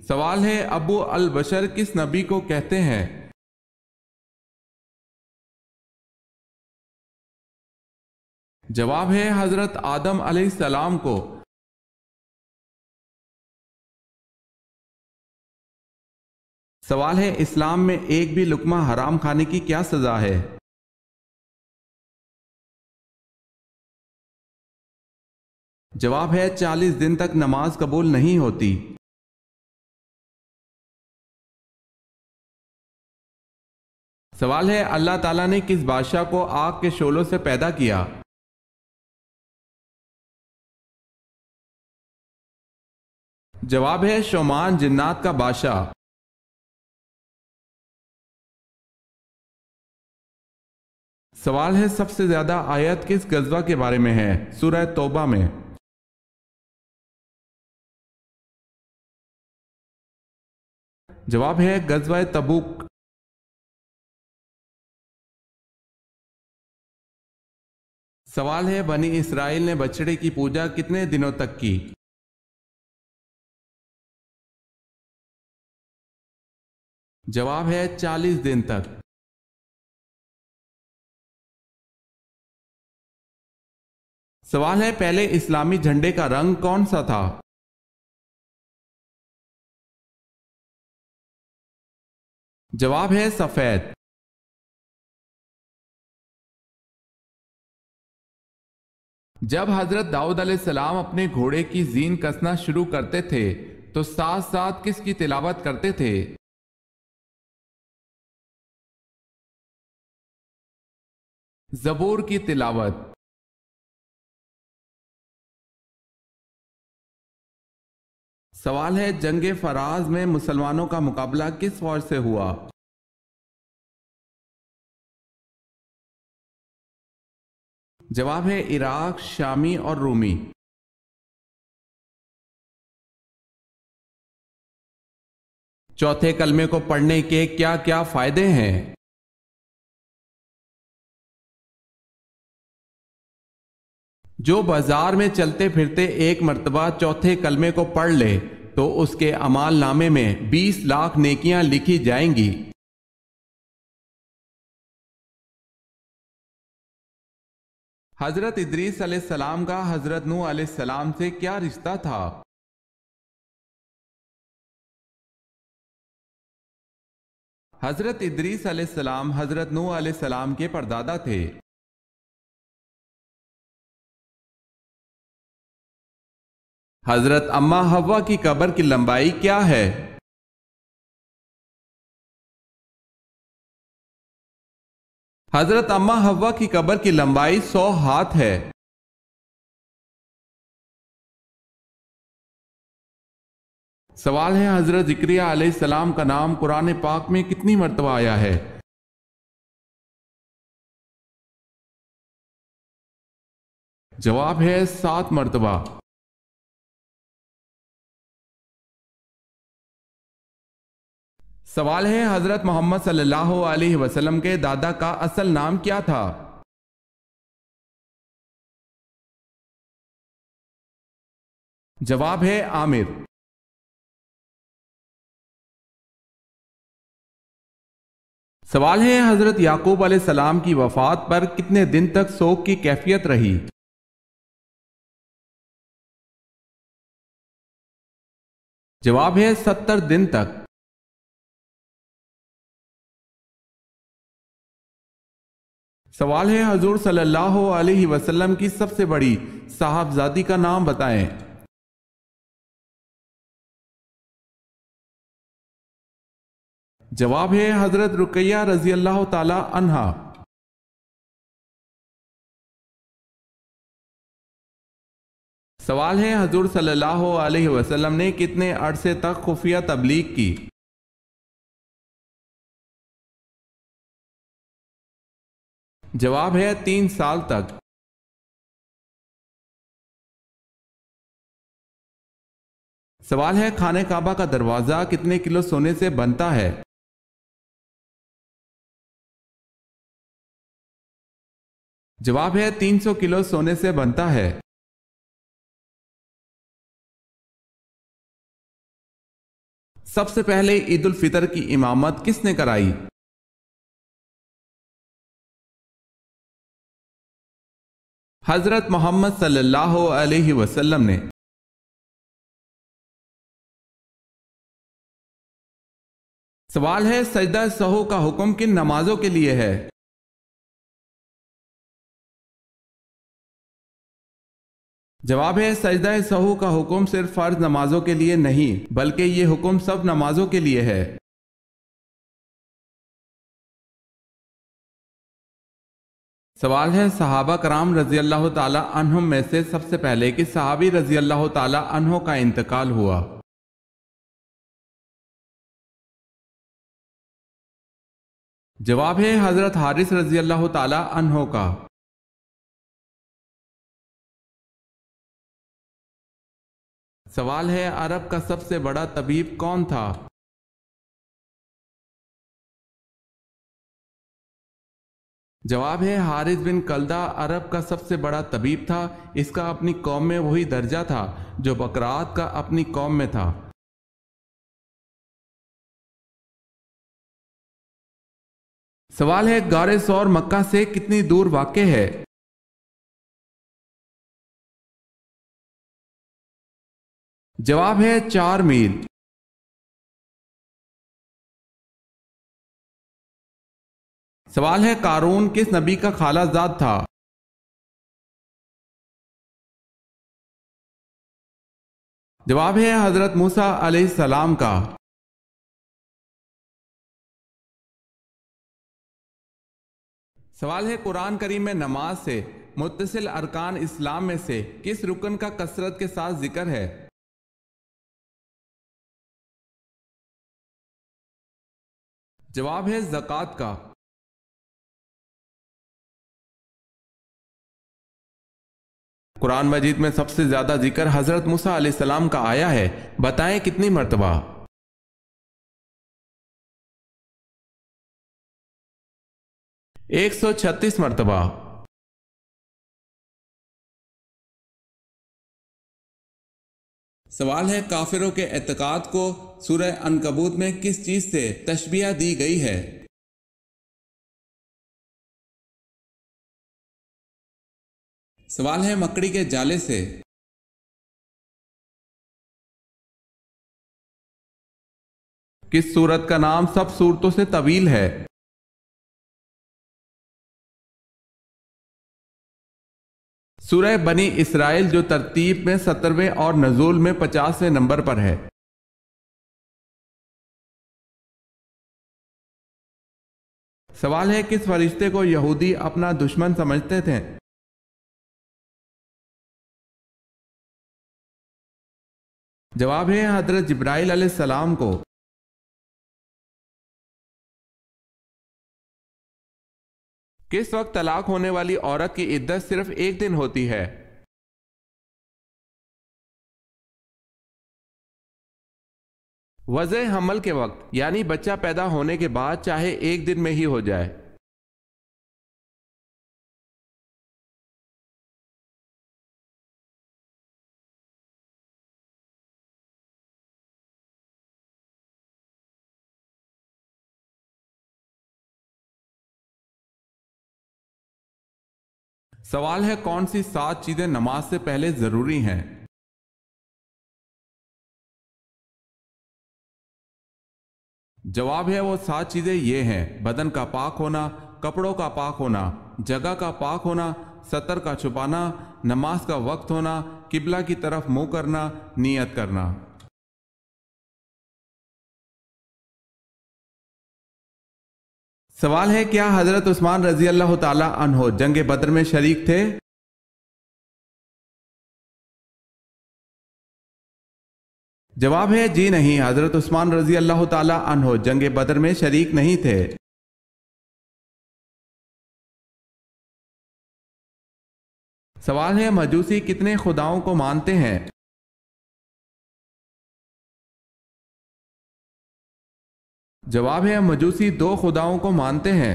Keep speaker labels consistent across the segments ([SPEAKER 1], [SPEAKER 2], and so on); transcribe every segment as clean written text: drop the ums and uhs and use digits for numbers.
[SPEAKER 1] سوال ہے ابو البشر کس نبی کو کہتے ہیں؟ جواب ہے حضرت آدم علیہ السلام کو۔ سوال ہے اسلام میں ایک بھی لقمہ حرام کھانے کی کیا سزا ہے؟ جواب ہے 40 دن تک نماز قبول نہیں ہوتی۔ سوال ہے اللہ تعالیٰ نے کس بادشاہ کو آگ کے شعلوں سے پیدا کیا؟ جواب ہے شومان جنات کا بادشاہ۔ سوال ہے سب سے زیادہ آیت کس غزوہ کے بارے میں ہے؟ سورہ توبہ میں۔ جواب ہے غزوہ تبوک۔ سوال ہے بنی اسرائیل نے بچڑے کی پوجا کتنے دنوں تک کی؟ جواب ہے 40 دن تک۔ سوال ہے پہلے اسلامی جھنڈے کا رنگ کون سا تھا؟ جواب ہے سفید۔ جب حضرت داؤد علیہ السلام اپنے گھوڑے کی زین کسنا شروع کرتے تھے تو ساتھ ساتھ کس کی تلاوت کرتے تھے؟ زبور کی تلاوت۔ سوال ہے جنگ فراز میں مسلمانوں کا مقابلہ کس فوج سے ہوا؟ جواب ہے عراق، شامی اور رومی۔ چوتھے کلمے کو پڑھنے کے کیا کیا فائدے ہیں؟ جو بازار میں چلتے پھرتے ایک مرتبہ چوتھے کلمے کو پڑھ لے تو اس کے اعمال نامے میں 20 لاکھ نیکیاں لکھی جائیں گی۔ حضرت ادریس علیہ السلام کا حضرت نوح علیہ السلام سے کیا رشتہ تھا؟ حضرت ادریس علیہ السلام حضرت نوح علیہ السلام کے پردادا تھے۔ حضرت اماں حوا کی قبر کی لمبائی کیا ہے؟ حضرت اماں حوا کی قبر کی لمبائی 100 ہاتھ ہے۔ سوال ہے حضرت زکریا علیہ السلام کا نام قرآن پاک میں کتنی مرتبہ آیا ہے؟ جواب ہے 7 مرتبہ۔ سوال ہے حضرت محمد صلی اللہ علیہ وسلم کے دادا کا اصل نام کیا تھا؟ جواب ہے عامر۔ سوال ہے حضرت یعقوب علیہ السلام کی وفات پر کتنے دن تک سوگ کی کیفیت رہی؟ جواب ہے 70 دن تک۔ سوال ہے حضور صلی اللہ علیہ وسلم کی سب سے بڑی صاحبزادی کا نام بتائیں۔ جواب ہے حضرت رقیہ رضی اللہ تعالی عنہا۔ سوال ہے حضور صلی اللہ علیہ وسلم نے کتنے عرصے تک خفیہ تبلیغ کی؟ جواب ہے 3 سال تک۔ سوال ہے خانہ کعبہ کا دروازہ کتنے کلو سونے سے بنتا ہے؟ جواب ہے 300 کلو سونے سے بنتا ہے۔ سب سے پہلے عید الفطر کی امامت کس نے کرائی؟ حضرت محمد صلی اللہ علیہ وسلم نے۔ سوال ہے سجدہ سہو کا حکم کن نمازوں کے لیے ہے؟ جواب ہے سجدہ سہو کا حکم صرف فرض نمازوں کے لیے نہیں بلکہ یہ حکم سب نمازوں کے لیے ہے۔ سوال ہے صحابہ کرام رضی اللہ تعالی عنہم میں سے سب سے پہلے کس صحابی رضی اللہ تعالی عنہ کا انتقال ہوا؟ جواب ہے حضرت حارث رضی اللہ تعالی عنہ کا۔ سوال ہے عرب کا سب سے بڑا طبیب کون تھا؟ جواب ہے حارث بن کلدہ عرب کا سب سے بڑا طبیب تھا، اس کا اپنی قوم میں وہی درجہ تھا جو بکرات کا اپنی قوم میں تھا۔ سوال ہے غار ثور مکہ سے کتنی دور واقع ہے؟ جواب ہے 4 میل۔ سوال ہے قارون کس نبی کا خالہ زاد تھا؟ جواب ہے حضرت موسیٰ علیہ السلام کا۔ سوال ہے قرآن کریم میں نماز سے متصل ارکان اسلام میں سے کس رکن کا کثرت کے ساتھ ذکر ہے؟ جواب ہے زکوٰۃ کا۔ قرآن مجید میں سب سے زیادہ ذکر حضرت موسیٰ علیہ السلام کا آیا ہے، بتائیں کتنی مرتبہ؟ 136 مرتبہ۔ سوال ہے کافروں کے اعتقاد کو سورہ عنکبوت میں کس چیز سے تشبیہ دی گئی ہے؟ سوال ہے مکڑی کے جالے سے۔ کس سورت کا نام سب سورتوں سے طویل ہے؟ سورہ بنی اسرائیل جو ترتیب میں 70ویں اور نزول میں 50ویں نمبر پر ہے۔ سوال ہے کس فرشتے کو یہودی اپنا دشمن سمجھتے تھے؟ جواب ہے حضرت جبرائیل علیہ السلام کو۔ کس وقت طلاق ہونے والی عورت کی عدت صرف 1 دن ہوتی ہے؟ وضع حمل کے وقت، یعنی بچہ پیدا ہونے کے بعد چاہے 1 دن میں ہی ہو جائے۔ سوال ہے کون سی 7 چیزیں نماز سے پہلے ضروری ہیں؟ جواب ہے وہ 7 چیزیں یہ ہیں: بدن کا پاک ہونا، کپڑوں کا پاک ہونا، جگہ کا پاک ہونا، ستر کا چھپانا، نماز کا وقت ہونا، قبلہ کی طرف منہ کرنا، نیت کرنا۔ سوال ہے کیا حضرت عثمان رضی اللہ تعالی عنہ جنگ بدر میں شریک تھے؟ جواب ہے جی نہیں، حضرت عثمان رضی اللہ تعالی عنہ جنگ بدر میں شریک نہیں تھے۔ سوال ہے مجوسی کتنے خداؤں کو مانتے ہیں؟ جواب ہے مجوسی 2 خداؤں کو مانتے ہیں۔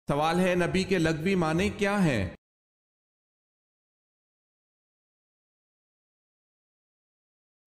[SPEAKER 1] سوال ہے نبی کے لقبی معنی کیا ہیں؟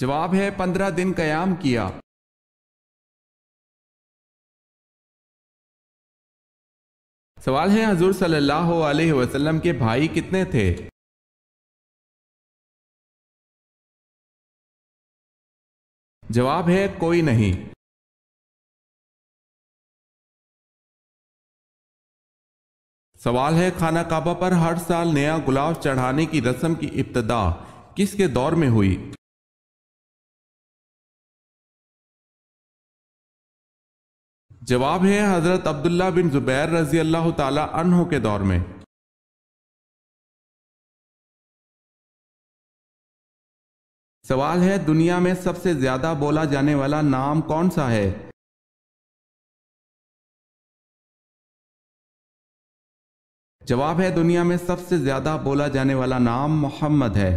[SPEAKER 1] جواب ہے 15 دن قیام کیا۔ سوال ہے حضور صلی اللہ علیہ وسلم کے بھائی کتنے تھے؟ جواب ہے کوئی نہیں۔ سوال ہے خانہ کعبہ پر ہر سال نیا گلاب چڑھانے کی رسم کی ابتدا کس کے دور میں ہوئی؟ جواب ہے حضرت عبداللہ بن زبیر رضی اللہ تعالی عنہ کے دور میں۔ سوال ہے دنیا میں سب سے زیادہ بولا جانے والا نام کون سا ہے؟ جواب ہے دنیا میں سب سے زیادہ بولا جانے والا نام محمد ہے۔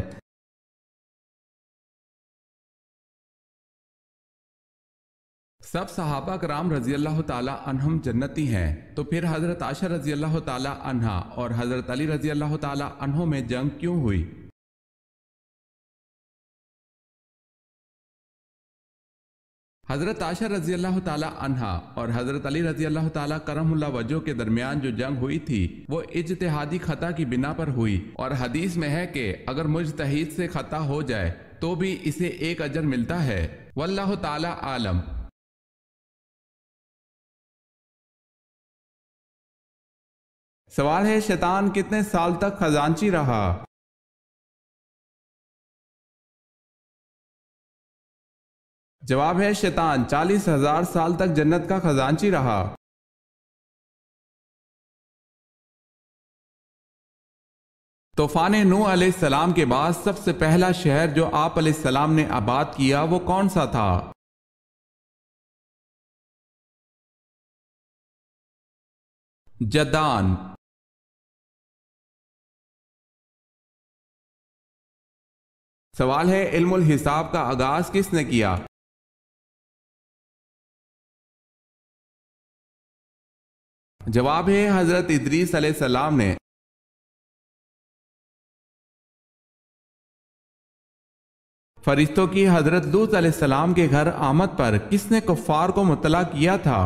[SPEAKER 1] سب صحابہ کرام رضی اللہ تعالی عنہم جنتی ہیں، تو پھر حضرت عائشہ رضی اللہ تعالی عنہا اور حضرت علی رضی اللہ تعالی عنہ میں جنگ کیوں ہوئی؟ حضرت عائشہ رضی اللہ تعالی عنہا اور حضرت علی رضی اللہ تعالی کرم اللہ وجہ کے درمیان جو جنگ ہوئی تھی وہ اجتہادی خطا کی بنا پر ہوئی، اور حدیث میں ہے کہ اگر مجتہد سے خطا ہو جائے تو بھی اسے ایک اجر ملتا ہے، واللہ تعالی عالم۔ سوال ہے شیطان کتنے سال تک خزانچی رہا؟ جواب ہے شیطان 40,000 سال تک جنت کا خزانچی رہا۔ طوفان نوح علیہ السلام کے بعد سب سے پہلا شہر جو آپ علیہ السلام نے آباد کیا وہ کون سا تھا؟ جدان۔ سوال ہے علم الحساب کا آغاز کس نے کیا؟ جواب ہے حضرت ادریس علیہ السلام نے۔ فرشتوں کی حضرت لوط علیہ السلام کے گھر آمد پر کس نے کفار کو مطلع کیا تھا؟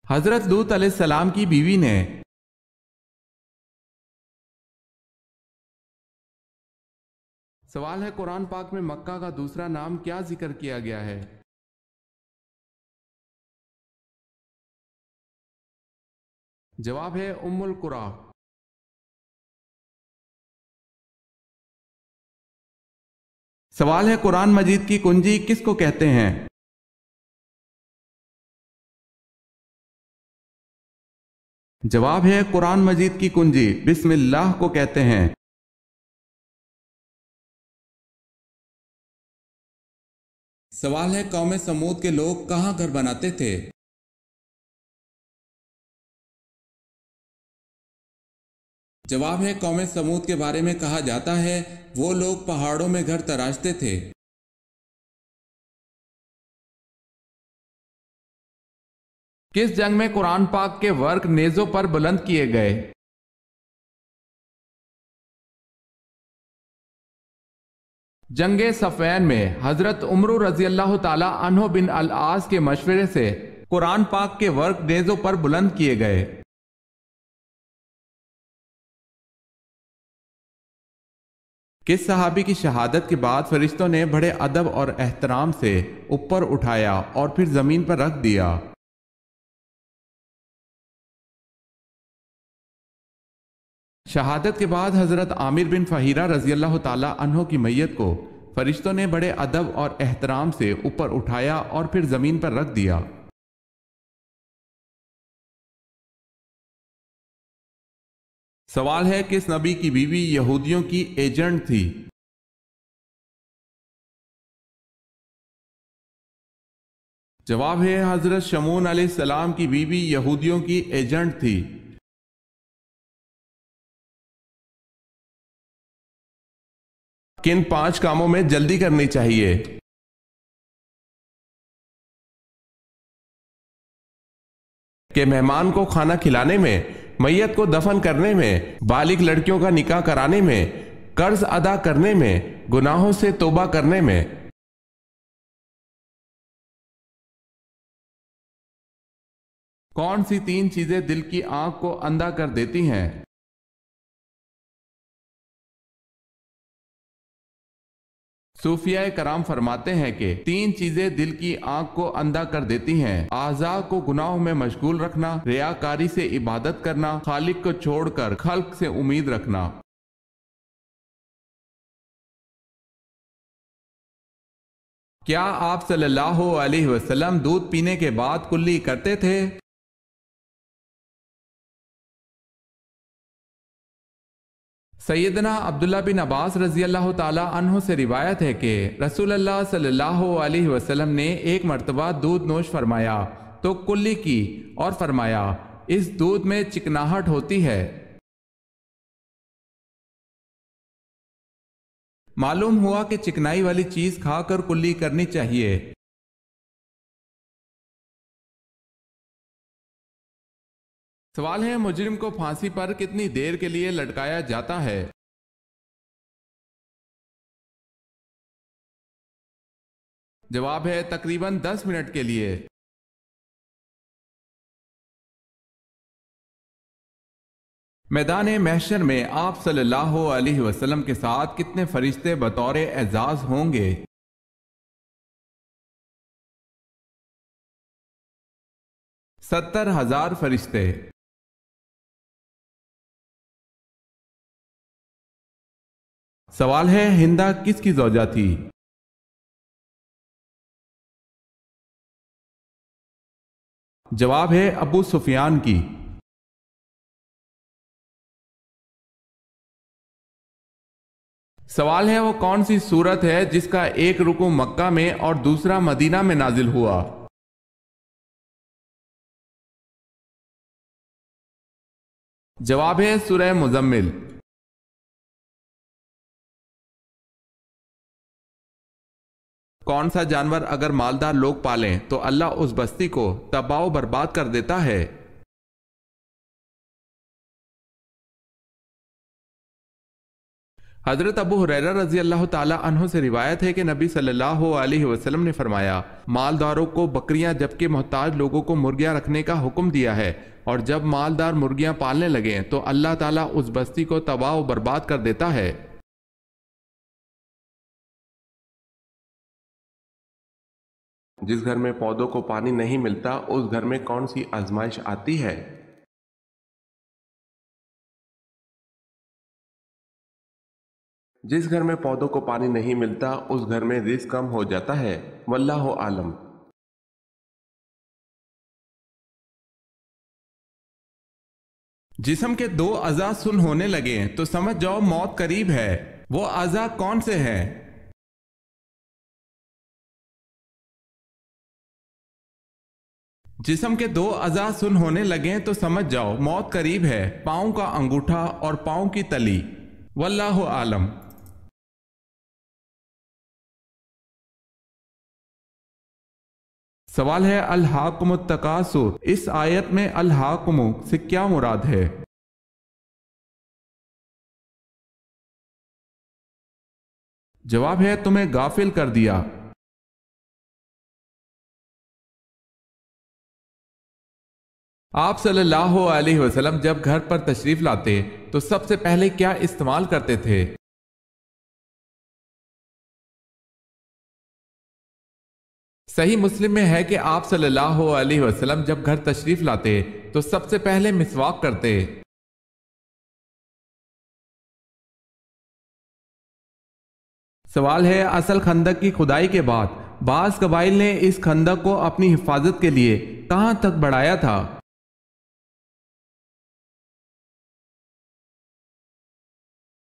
[SPEAKER 1] حضرت لوط علیہ السلام کی بیوی نے۔ سوال ہے قرآن پاک میں مکہ کا دوسرا نام کیا ذکر کیا گیا ہے؟ جواب ہے ام القری۔ سوال ہے قرآن مجید کی کنجی کس کو کہتے ہیں؟ جواب ہے قرآن مجید کی کنجی بسم اللہ کو کہتے ہیں۔ سوال ہے قوم سمود کے لوگ کہاں گھر بناتے تھے؟ جواب ہے قوم سمود کے بارے میں کہا جاتا ہے وہ لوگ پہاڑوں میں گھر تراشتے تھے۔ کس جنگ میں قرآن پاک کے ورق نیزوں پر بلند کیے گئے؟ جنگ صفین میں حضرت عمر رضی اللہ تعالی عنہ بن العاص کے مشورے سے قرآن پاک کے ورق نیزوں پر بلند کیے گئے۔ کس صحابی کی شہادت کے بعد فرشتوں نے بڑے ادب اور احترام سے اوپر اٹھایا اور پھر زمین پر رکھ دیا؟ شہادت کے بعد حضرت عامر بن فہیرہ رضی اللہ تعالی عنہ کی میت کو فرشتوں نے بڑے ادب اور احترام سے اوپر اٹھایا اور پھر زمین پر رکھ دیا۔ سوال ہے کس نبی کی بیوی یہودیوں کی ایجنٹ تھی؟ جواب ہے حضرت شمعون علیہ السلام کی بیوی یہودیوں کی ایجنٹ تھی۔ کن 5 کاموں میں جلدی کرنی چاہیے؟ کہ مہمان کو کھانا کھلانے میں، میت کو دفن کرنے میں، بالغ لڑکیوں کا نکاح کرانے میں، قرض ادا کرنے میں، گناہوں سے توبہ کرنے میں۔ کون سی 3 چیزیں دل کی آنکھ کو اندھا کر دیتی ہیں؟ صوفیاء کرام فرماتے ہیں کہ 3 چیزیں دل کی آنکھ کو اندھا کر دیتی ہیں: اعضاء کو گناہوں میں مشغول رکھنا، ریاکاری سے عبادت کرنا، خالق کو چھوڑ کر خلق سے امید رکھنا۔ کیا آپ صلی اللہ علیہ وسلم دودھ پینے کے بعد کلی کرتے تھے؟ سیدنا عبداللہ بن عباس رضی اللہ تعالی عنہ سے روایت ہے کہ رسول اللہ صلی اللہ علیہ وسلم نے ایک مرتبہ دودھ نوش فرمایا تو کلی کی اور فرمایا، اس دودھ میں چکناہٹ ہوتی ہے۔ معلوم ہوا کہ چکنائی والی چیز کھا کر کلی کرنی چاہیے۔ سوال ہے، مجرم کو پھانسی پر کتنی دیر کے لیے لٹکایا جاتا ہے؟ جواب ہے تقریباً 10 منٹ کے لیے۔ میدان محشر میں آپ صلی اللہ علیہ وسلم کے ساتھ کتنے فرشتے بطور اعزاز ہوں گے؟ 70,000 فرشتے۔ سوال ہے، ہندا کس کی زوجہ تھی؟ جواب ہے ابو سفیان کی۔ سوال ہے، وہ کون سی سورت ہے جس کا ایک رکوع مکہ میں اور دوسرا مدینہ میں نازل ہوا؟ جواب ہے سورہ مزمل۔ کون سا جانور اگر مالدار لوگ پالیں تو اللہ اس بستی کو تباہ و برباد کر دیتا ہے؟ حضرت ابو ہریرہ رضی اللہ تعالی عنہ سے روایت ہے کہ نبی صلی اللہ علیہ وسلم نے فرمایا، مالداروں کو بکریاں جبکہ محتاج لوگوں کو مرغیاں رکھنے کا حکم دیا ہے، اور جب مالدار مرغیاں پالنے لگیں تو اللہ تعالیٰ اس بستی کو تباہ و برباد کر دیتا ہے۔ جس گھر میں پودوں کو پانی نہیں ملتا اس گھر میں کون سی آزمائش آتی ہے؟ جس گھر میں پودوں کو پانی نہیں ملتا اس گھر میں رزق کم ہو جاتا ہے، واللہ عالم۔ جسم کے 2 اعضاء سن ہونے لگے تو سمجھ جاؤ موت قریب ہے، وہ اعضاء کون سے ہیں؟ جسم کے 2 اعضاء سن ہونے لگیں تو سمجھ جاؤ موت قریب ہے، پاؤں کا انگوٹھا اور پاؤں کی تلی، واللہ عالم۔ سوال ہے، الہاکم التکاثر، اس آیت میں الہاکم سے کیا مراد ہے؟ جواب ہے تمہیں غافل کر دیا۔ آپ صلی اللہ علیہ وسلم جب گھر پر تشریف لاتے تو سب سے پہلے کیا استعمال کرتے تھے؟ صحیح مسلم میں ہے کہ آپ صلی اللہ علیہ وسلم جب گھر تشریف لاتے تو سب سے پہلے مسواک کرتے۔ سوال ہے، اصل خندق کی کھدائی کے بعد بعض قبائل نے اس خندق کو اپنی حفاظت کے لیے کہاں تک بڑھایا تھا؟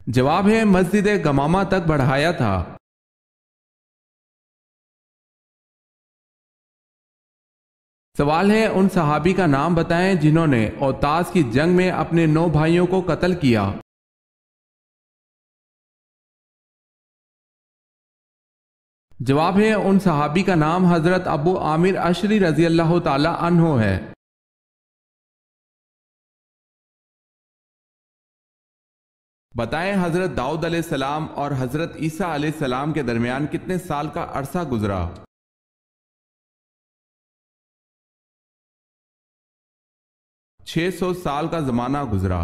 [SPEAKER 1] جواب ہے مسجد گمامہ تک بڑھایا تھا۔ سوال ہے، ان صحابی کا نام بتائیں جنہوں نے اوتاس کی جنگ میں اپنے 9 بھائیوں کو قتل کیا۔ جواب ہے ان صحابی کا نام حضرت ابو عامر اشری رضی اللہ تعالی عنہ ہے۔ بتائیں حضرت داؤد علیہ السلام اور حضرت عیسیٰ علیہ السلام کے درمیان کتنے سال کا عرصہ گزرا؟ 600 سال کا زمانہ گزرا۔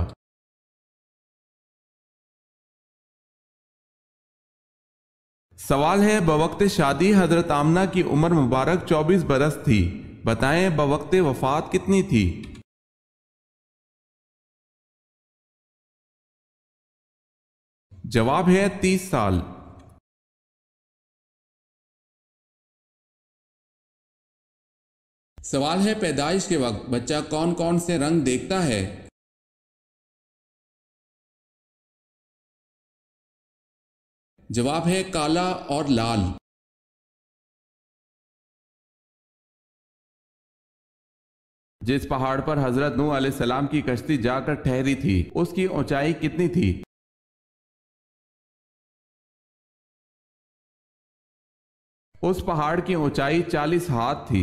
[SPEAKER 1] سوال ہے بوقت شادی حضرت آمنہ کی عمر مبارک 24 برس تھی، بتائیں بوقت وفات کتنی تھی؟ جواب ہے 30 سال۔ سوال ہے پیدائش کے وقت بچہ کون کون سے رنگ دیکھتا ہے؟ جواب ہے کالا اور لال۔ جس پہاڑ پر حضرت نوح علیہ السلام کی کشتی جا کر ٹھہری تھی اس کی اونچائی کتنی تھی؟ اس پہاڑ کی اونچائی 40 ہاتھ تھی۔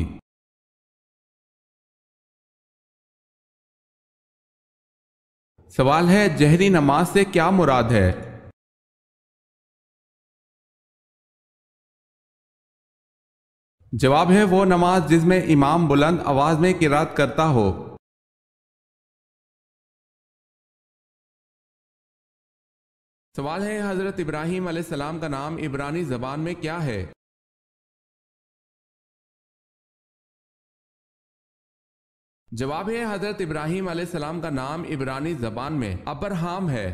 [SPEAKER 1] سوال ہے جہری نماز سے کیا مراد ہے؟ جواب ہے وہ نماز جس میں امام بلند آواز میں قرات کرتا ہو۔ سوال ہے حضرت ابراہیم علیہ السلام کا نام عبرانی زبان میں کیا ہے؟ جواب ہے حضرت ابراہیم علیہ السلام کا نام عبرانی زبان میں ابرہام ہے۔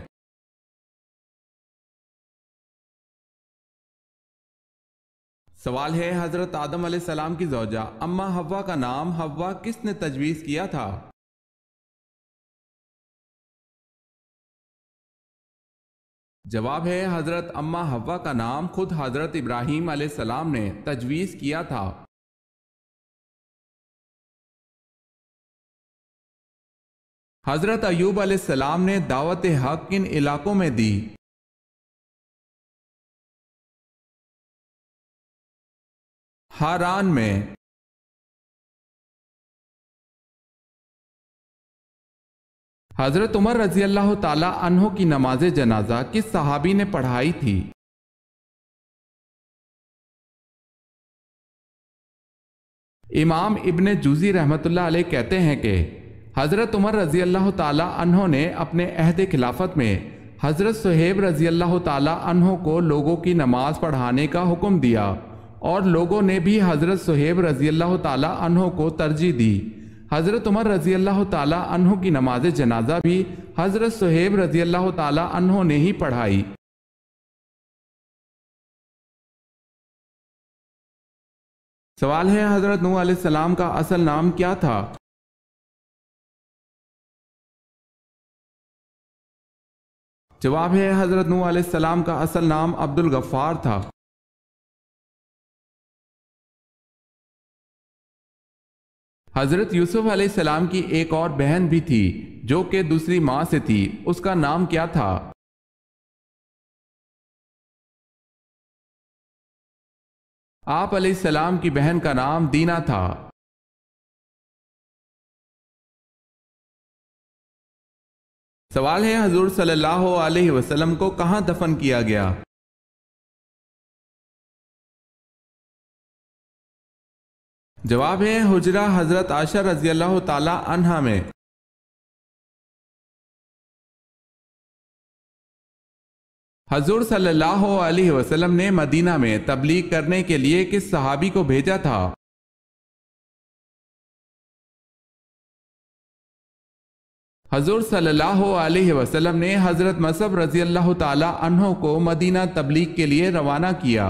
[SPEAKER 1] سوال ہے حضرت آدم علیہ السلام کی زوجہ اماں حوا کا نام حوا کس نے تجویز کیا تھا؟ جواب ہے حضرت اماں حوا کا نام خود حضرت ابراہیم علیہ السلام نے تجویز کیا تھا۔ حضرت ایوب علیہ السلام نے دعوت حق کن علاقوں میں دی؟ ہاران میں۔ حضرت عمر رضی اللہ تعالی عنہ کی نماز جنازہ کس صحابی نے پڑھائی تھی؟ امام ابن جوزی رحمۃ اللہ علیہ کہتے ہیں کہ حضرت عمر رضی اللہ تعالی عنہ نے اپنے عہد خلافت میں حضرت صہیب رضی اللہ تعالی عنہ کو لوگوں کی نماز پڑھانے کا حکم دیا اور لوگوں نے بھی حضرت صہیب رضی اللہ تعالی عنہ کو ترجیح دی۔ حضرت عمر رضی اللہ تعالی عنہ کی نماز جنازہ بھی حضرت صہیب رضی اللہ تعالی عنہ نے ہی پڑھائی۔ سوال ہے حضرت نوح علیہ السلام کا اصل نام کیا تھا؟ جواب ہے حضرت نوح علیہ السلام کا اصل نام عبد الغفار تھا۔ حضرت یوسف علیہ السلام کی ایک اور بہن بھی تھی جو کہ دوسری ماں سے تھی، اس کا نام کیا تھا؟ آپ علیہ السلام کی بہن کا نام دینا تھا۔ سوال ہے حضور صلی اللہ علیہ وسلم کو کہاں دفن کیا گیا؟ جواب ہے حجرہ حضرت عائشہ رضی اللہ تعالی عنہا میں۔ حضور صلی اللہ علیہ وسلم نے مدینہ میں تبلیغ کرنے کے لیے کس صحابی کو بھیجا تھا؟ حضور صلی اللہ علیہ وسلم نے حضرت مصعب رضی اللہ تعالی عنہ کو مدینہ تبلیغ کے لیے روانہ کیا۔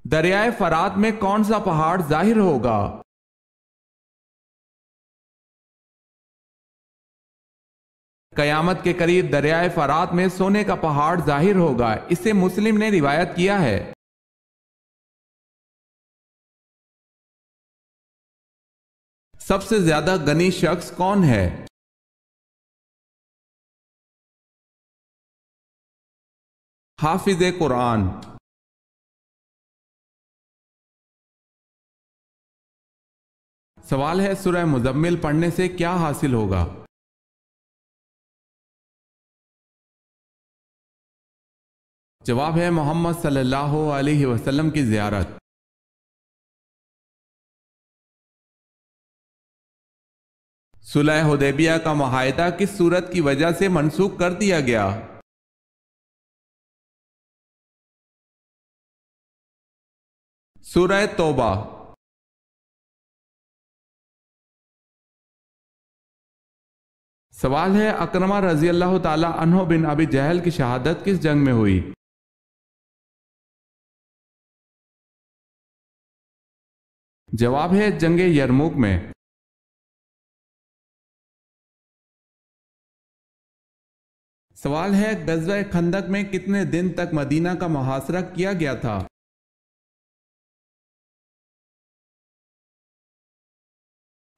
[SPEAKER 1] دریائے فرات میں کون سا پہاڑ ظاہر ہوگا؟ قیامت کے قریب دریائے فرات میں سونے کا پہاڑ ظاہر ہوگا، اسے مسلم نے روایت کیا ہے۔ سب سے زیادہ غنی شخص کون ہے؟ حافظ قرآن۔ سوال ہے سورہ مزمل پڑھنے سے کیا حاصل ہوگا؟ جواب ہے محمد صلی اللہ علیہ وسلم کی زیارت۔ صلح حدیبیہ کا معاہدہ کس صورت کی وجہ سے منسوخ کر دیا گیا؟ سورہ توبہ۔ سوال ہے اکرمہ رضی اللہ تعالی عنہ بن ابی جہل کی شہادت کس جنگ میں ہوئی؟ جواب ہے جنگ یرموک میں۔ سوال ہے غزوہ خندق میں کتنے دن تک مدینہ کا محاصرہ کیا گیا تھا؟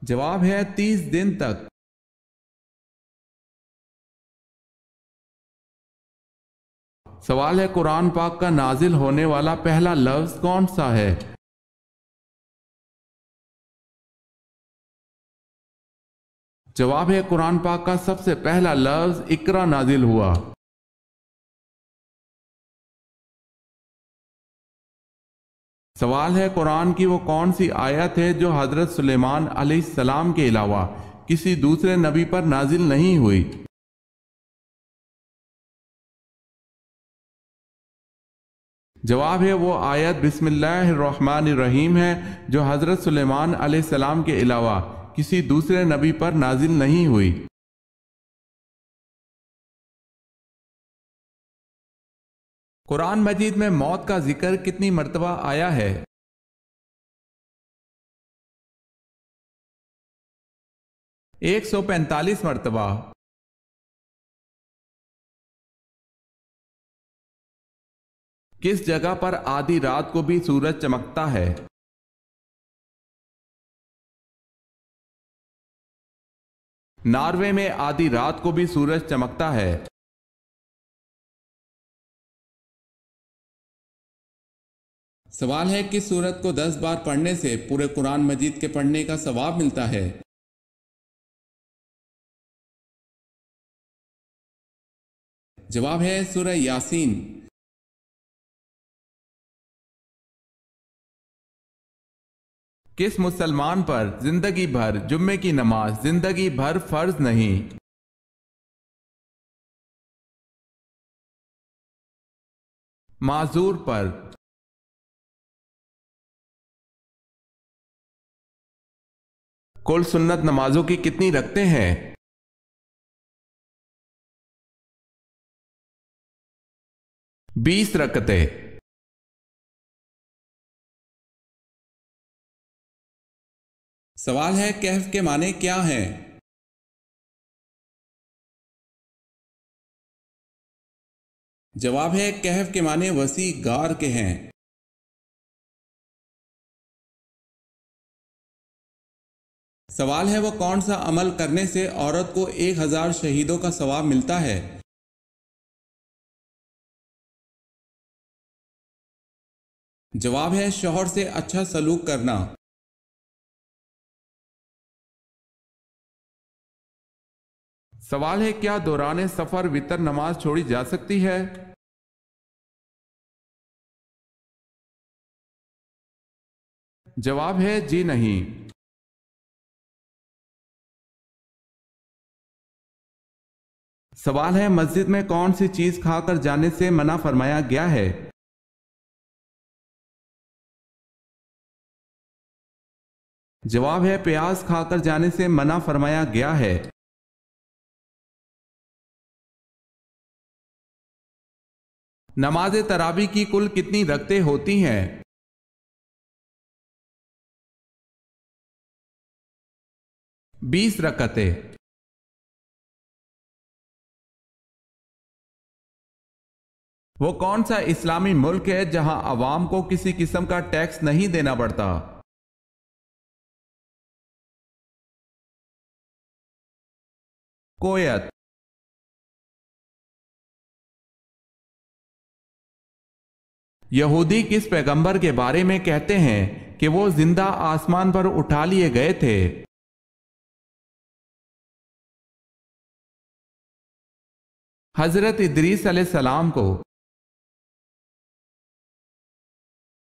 [SPEAKER 1] جواب ہے 30 دن تک۔ سوال ہے قرآن پاک کا نازل ہونے والا پہلا لفظ کون سا ہے؟ جواب ہے قرآن پاک کا سب سے پہلا لفظ اقرا نازل ہوا۔ سوال ہے قرآن کی وہ کون سی آیت ہے جو حضرت سلیمان علیہ السلام کے علاوہ کسی دوسرے نبی پر نازل نہیں ہوئی؟ جواب ہے وہ آیت بسم اللہ الرحمن الرحیم ہے جو حضرت سلیمان علیہ السلام کے علاوہ کسی دوسرے نبی پر نازل نہیں ہوئی۔ قرآن مجید میں موت کا ذکر کتنی مرتبہ آیا ہے؟ 145 مرتبہ۔ کس جگہ پر آدھی رات کو بھی سورج چمکتا ہے؟ ناروے میں آدھی رات کو بھی سورج چمکتا ہے۔ سوال ہے کس سورت کو 10 بار پڑھنے سے پورے قرآن مجید کے پڑھنے کا ثواب ملتا ہے؟ جواب ہے سورہ یاسین۔ کس مسلمان پر زندگی بھر جمعے کی نماز زندگی بھر فرض نہیں؟ معذور پر۔ کل سنت نمازوں کی کتنی رکعتیں ہیں؟ 20 رکعتیں۔ سوال ہے کہف کے معنی کیا ہیں؟ جواب ہے کہف کے معنی وسیع غار کے ہیں۔ سوال ہے وہ کون سا عمل کرنے سے عورت کو 1000 شہیدوں کا ثواب ملتا ہے؟ جواب ہے شوہر سے اچھا سلوک کرنا۔ سوال ہے کیا دوران سفر وتر نماز چھوڑی جا سکتی ہے؟ جواب ہے جی نہیں۔ سوال ہے مسجد میں کون سی چیز کھا کر جانے سے منع فرمایا گیا ہے؟ جواب ہے پیاز کھا کر جانے سے منع فرمایا گیا ہے۔ نماز تراویح کی کل کتنی رکعتیں ہوتی ہیں؟ 20 رکعتیں۔ وہ کون سا اسلامی ملک ہے جہاں عوام کو کسی قسم کا ٹیکس نہیں دینا پڑتا؟ کویت۔ یہودی کس پیغمبر کے بارے میں کہتے ہیں کہ وہ زندہ آسمان پر اٹھا لیے گئے تھے۔ حضرت ادریس علیہ السلام کو